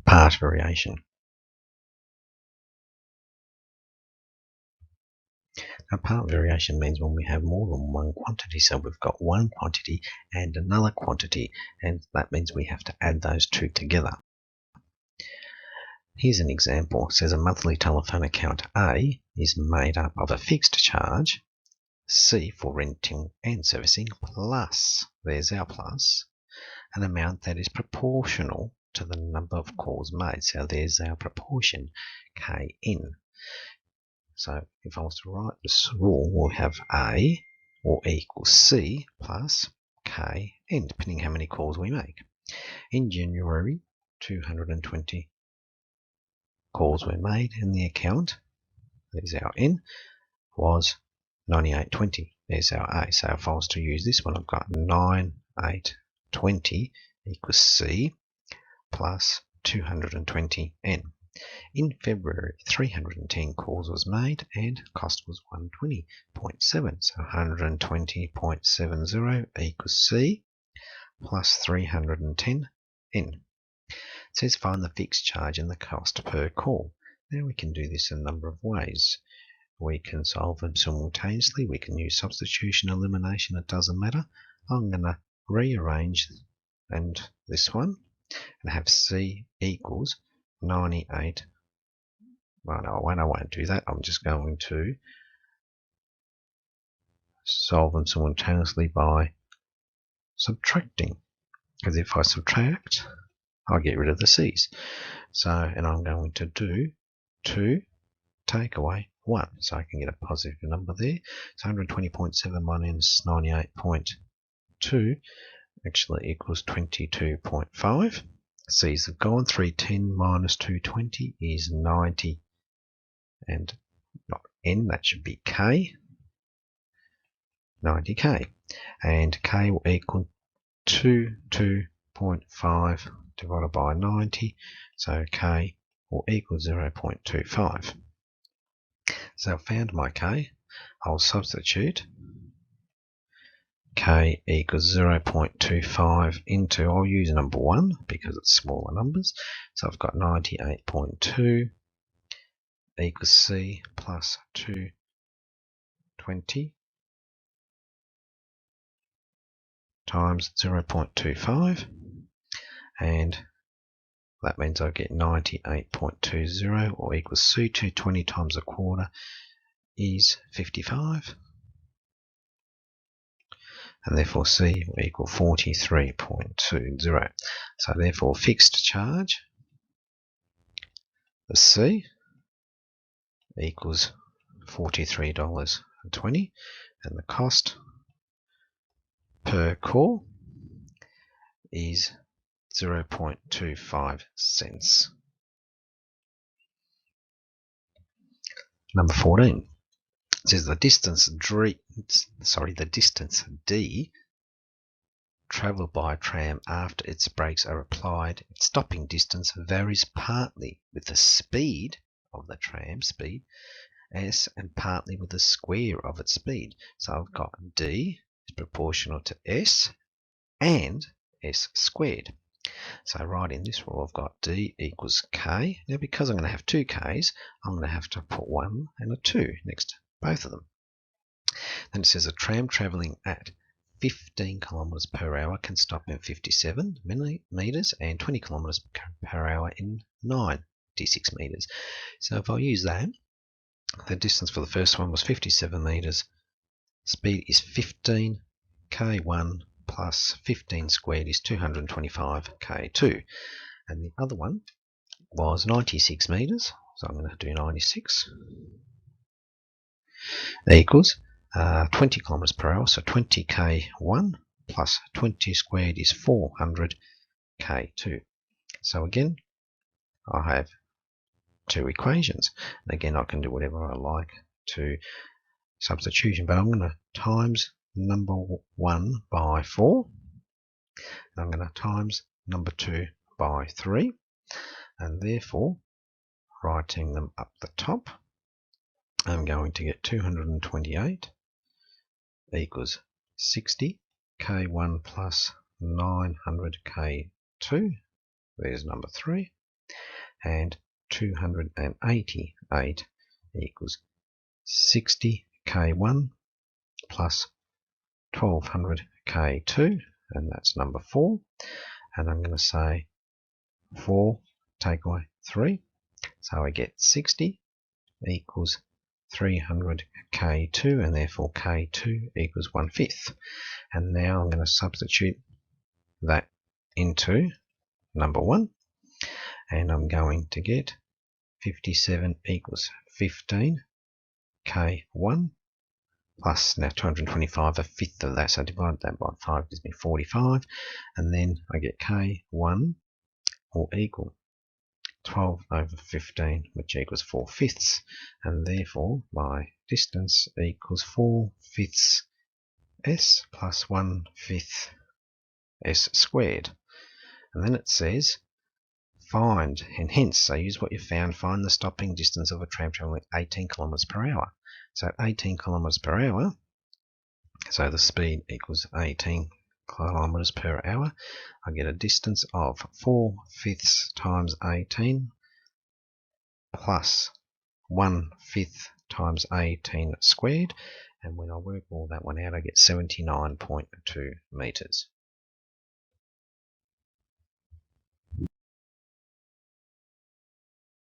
part variation. Now, part variation means when we have more than one quantity. So we've got one quantity and another quantity, and that means we have to add those two together. Here's an example. It says a monthly telephone account A is made up of a fixed charge, C for renting and servicing, plus, there's our plus, an amount that is proportional to the number of calls made. So there's our proportion, Kn. So if I was to write this rule, we'll have A or equals C plus Kn, depending how many calls we make. In January, 220 calls were made, and the account, there's our N, was 9820. There's our A. So if I was to use this one, I've got 9820 equals C plus 220 N. In February, 310 calls was made and cost was 120.7. So 120.70 equals C plus 310 N. It says find the fixed charge and the cost per call. Now we can do this a number of ways. We can solve them simultaneously. We can use substitution, elimination, it doesn't matter. I'm going to rearrange and this one and have C equals 98. Well, no, I won't do that. I'm just going to solve them simultaneously by subtracting. Because if I subtract, I'll get rid of the C's. So, and I'm going to do 2 take away 1. So I can get a positive number there. So 120.7 minus 98.2 actually equals 22.5. C's have gone. 310 minus 220 is 90. And not N, that should be K. 90K. And K will equal 22.5 divided by 90. So K will equal 0.25. So I found my K. I'll substitute K equals 0.25 into, I'll use number 1 because it's smaller numbers. So I've got 98.2 equals C plus 220 times 0.25, and that means I get 98.20 or equals C. 220 times a quarter is 55, and therefore C will equal 43.20. So therefore fixed charge, the C, equals $43.20, and the cost per call is 0.25 cents. Number 14 says the distance D travelled by a tram after its brakes are applied. Its stopping distance varies partly with the speed of the tram, speed S, and partly with the square of its speed. So I've got D is proportional to S and S squared. So right in this rule, I've got D equals K. Now because I'm going to have two K's, I'm going to have to put 1 and a 2 next to both of them. Then it says a tram travelling at 15 kilometres per hour can stop in 57 metres and 20 kilometres per hour in 96 metres. So if I use that, the distance for the first one was 57 metres. Speed is 15 K1 plus 15 squared is 225 K2. And the other one was 96 metres. So I'm going to do 96 equals 20 kilometres per hour. So 20 K1 plus 20 squared is 400 K2. So again, I have two equations. And again, I can do whatever I like to substitution, but I'm going to times number 1 by 4, and I'm going to times number 2 by 3, and therefore writing them up the top, I'm going to get 228 equals 60 K1 plus 900 K2, there's number 3, and 288 equals 60 K1 plus 1200 K2, and that's number 4. And I'm going to say 4 take away 3, so I get 60 equals 300 K2, and therefore K2 equals 1/5. And now I'm going to substitute that into number 1, and I'm going to get 57 equals 15 K1 plus, now 225, a fifth of that, so divide that by 5 gives me 45, and then I get K1 will equal 12 over 15, which equals 4/5, and therefore my distance equals 4/5 s plus 1/5 s squared. And then it says find, and hence, so use what you found, find the stopping distance of a tram travelling 18 kilometers per hour. So 18 kilometers per hour, so the speed equals 18 kilometers per hour. I get a distance of 4/5 times 18 plus 1/5 times 18 squared, and when I work all that one out I get 79.2 meters.